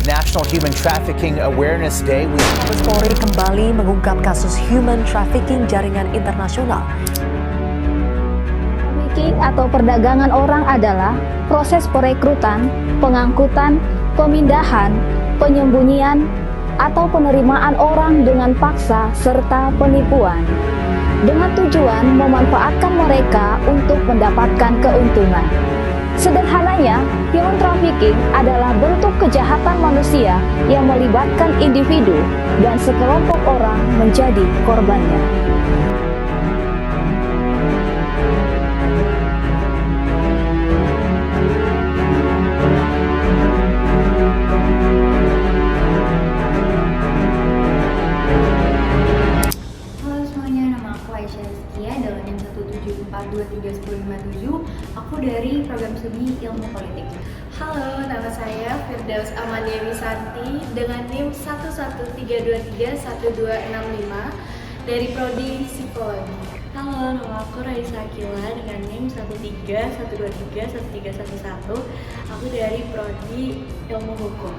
of National Human Trafficking Awareness Day. Mabes Polri kembali mengungkap kasus human trafficking jaringan internasional. Trafficking atau perdagangan orang adalah proses perekrutan, pengangkutan, pemindahan, penyembunyian, atau penerimaan orang dengan paksa serta penipuan dengan tujuan memanfaatkan mereka untuk mendapatkan keuntungan. Sederhananya, human trafficking adalah bentuk kejahatan manusia yang melibatkan individu dan sekelompok orang menjadi korbannya. Halo semuanya, nama aku Aisyah Rizkia dengan NIM 174231057. Aku dari program studi Ilmu Politik. Halo, nama saya Firdaus Amania Wisanti dengan NIM 113231265 dari Prodi Psikologi. Halo, nama aku Raisa Akila dengan NIM 131231311. Aku dari Prodi Ilmu Hukum.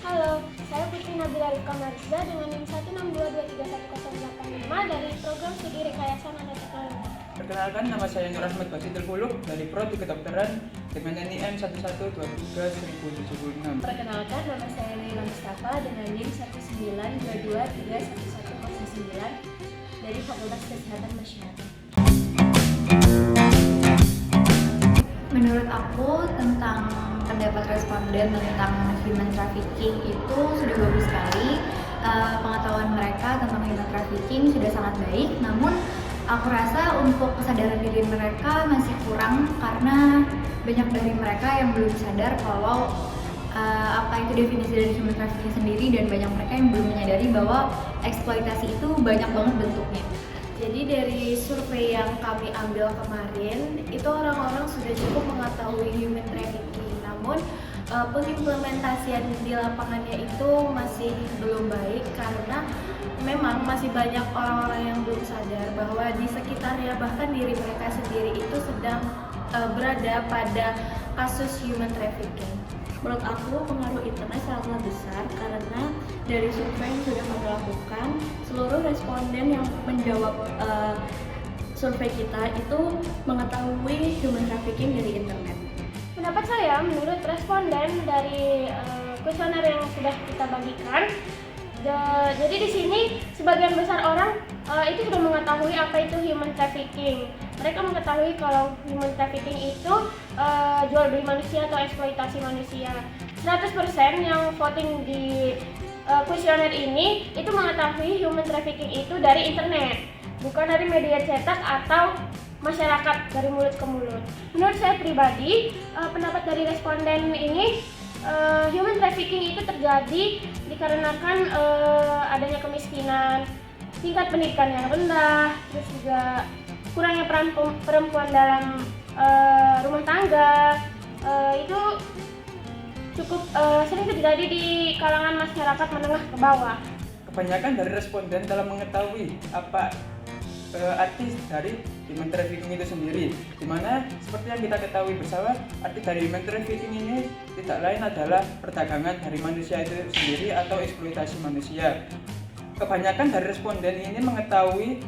Halo, saya Putri Nabila Rifka Marizda dengan NIM 162231085 dari program studi Rekayasa Nanoteknologi. Perkenalkan, nama saya Nur Ahmad Basitul Huluk dari Prodi Kedokteran dengan NIM 1123076. Perkenalkan, nama saya Naila Mustafa dengan NIM 192231109 dari Fakultas Kesehatan Masyarakat. Menurut aku tentang pendapat responden tentang human trafficking itu sudah bagus sekali. Pengetahuan mereka tentang human trafficking sudah sangat baik, namun aku rasa untuk kesadaran diri mereka masih kurang karena banyak dari mereka yang belum sadar kalau apa itu definisi dari human trafficking sendiri, dan banyak mereka yang belum menyadari bahwa eksploitasi itu banyak banget bentuknya. Jadi dari survei yang kami ambil kemarin, itu orang-orang sudah cukup mengetahui human trafficking, namun pengimplementasian di lapangannya itu masih belum baik karena memang masih banyak orang-orang yang belum sadar bahwa di sekitarnya, bahkan diri mereka sendiri itu sedang berada pada kasus human trafficking. Menurut aku, pengaruh internet sangatlah besar karena dari survei yang sudah kami lakukan, seluruh responden yang menjawab survei kita itu mengetahui human trafficking dari internet. Pendapat saya, menurut responden dari kuesioner yang sudah kita bagikan, jadi di sini sebagian besar orang itu sudah mengetahui apa itu human trafficking. Mereka mengetahui kalau human trafficking itu jual beli manusia atau eksploitasi manusia. 100% yang voting di kuesioner ini itu mengetahui human trafficking itu dari internet, bukan dari media cetak atau masyarakat dari mulut ke mulut. Menurut saya pribadi, pendapat dari responden ini, human trafficking itu terjadi dikarenakan adanya kemiskinan, tingkat pendidikan yang rendah, terus juga kurangnya peran perempuan dalam rumah tangga. Itu cukup sering terjadi di kalangan masyarakat menengah ke bawah. Kebanyakan dari responden dalam mengetahui apa arti dari human trafficking itu sendiri, dimana seperti yang kita ketahui bersama, arti dari human trafficking ini tidak lain adalah perdagangan dari manusia itu sendiri atau eksploitasi manusia. Kebanyakan dari responden ini mengetahui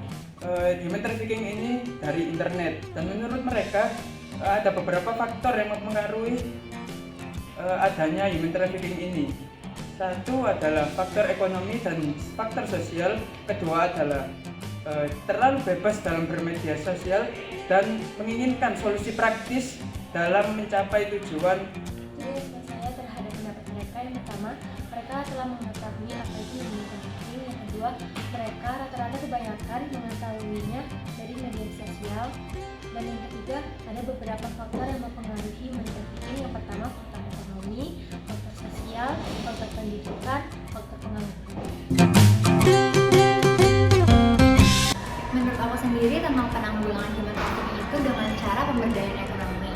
human trafficking ini dari internet, dan menurut mereka ada beberapa faktor yang mempengaruhi adanya human trafficking ini. Satu adalah faktor ekonomi dan faktor sosial, kedua adalah terlalu bebas dalam bermedia sosial dan menginginkan solusi praktis dalam mencapai tujuan. Jadi respon saya terhadap pendapat mereka, yang pertama, mereka telah mengetahui apa itu human trafficking. Yang kedua, mereka rata-rata kebanyakan mengetahuinya dari media sosial. Dan yang ketiga, ada beberapa faktor yang mempengaruhi human trafficking. Yang pertama, faktor ekonomi, faktor sosial, faktor pendidikan, faktor pengangguran. Menurut aku sendiri tentang penanggulangan human trafficking itu dengan cara pemberdayaan ekonomi.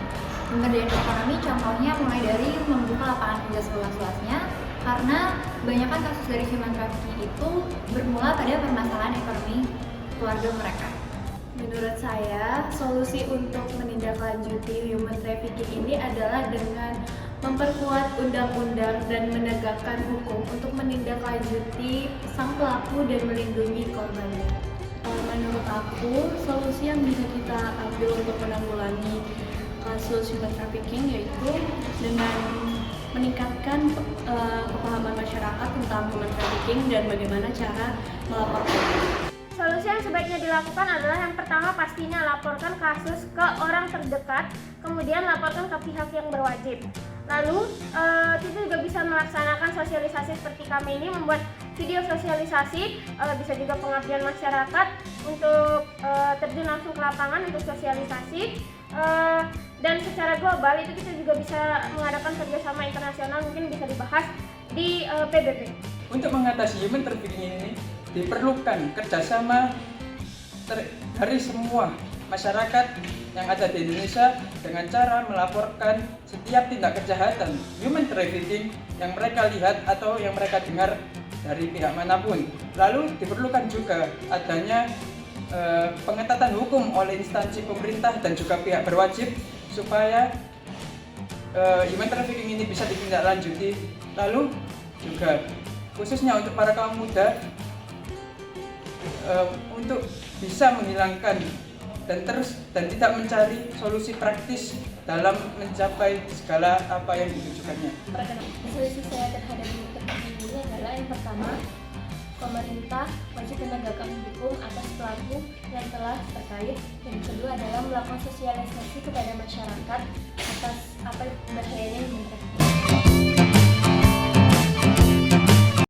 Pemberdayaan ekonomi contohnya mulai dari membuka lapangan kerja seluas-luasnya, karena kebanyakan kasus dari human trafficking itu bermula pada permasalahan ekonomi keluarga mereka. Menurut saya, solusi untuk menindaklanjuti human trafficking ini adalah dengan memperkuat undang-undang dan menegakkan hukum untuk menindaklanjuti sang pelaku dan melindungi korbannya. Menurut aku, solusi yang bisa kita ambil untuk menanggulangi kasus human trafficking yaitu dengan meningkatkan kepahaman masyarakat tentang human trafficking dan bagaimana cara melaporkannya. Solusi yang sebaiknya dilakukan adalah yang pertama pastinya laporkan kasus ke orang terdekat, kemudian laporkan ke pihak yang berwajib. Lalu kita juga bisa melaksanakan sosialisasi seperti kami ini, membuat video sosialisasi, bisa juga pengabdian masyarakat untuk terjun langsung ke lapangan untuk sosialisasi. Dan secara global itu kita juga bisa mengadakan kerjasama internasional, mungkin bisa dibahas di PBB. Untuk mengatasi human trafficking ini diperlukan kerjasama dari semua masyarakat yang ada di Indonesia dengan cara melaporkan setiap tindak kejahatan human trafficking yang mereka lihat atau yang mereka dengar dari pihak manapun. Lalu diperlukan juga adanya pengetatan hukum oleh instansi pemerintah dan juga pihak berwajib supaya human trafficking ini bisa ditindaklanjuti. Lalu juga khususnya untuk para kaum muda untuk bisa menghilangkan dan tidak mencari solusi praktis dalam mencapai segala apa yang ditujukannya. Solusi saya terhadap ini adalah yang pertama, pemerintah wajib menegakkan hukum atas pelaku yang telah terkait. Yang kedua adalah melakukan sosialisasi kepada masyarakat atas apa bahayanya human trafficking.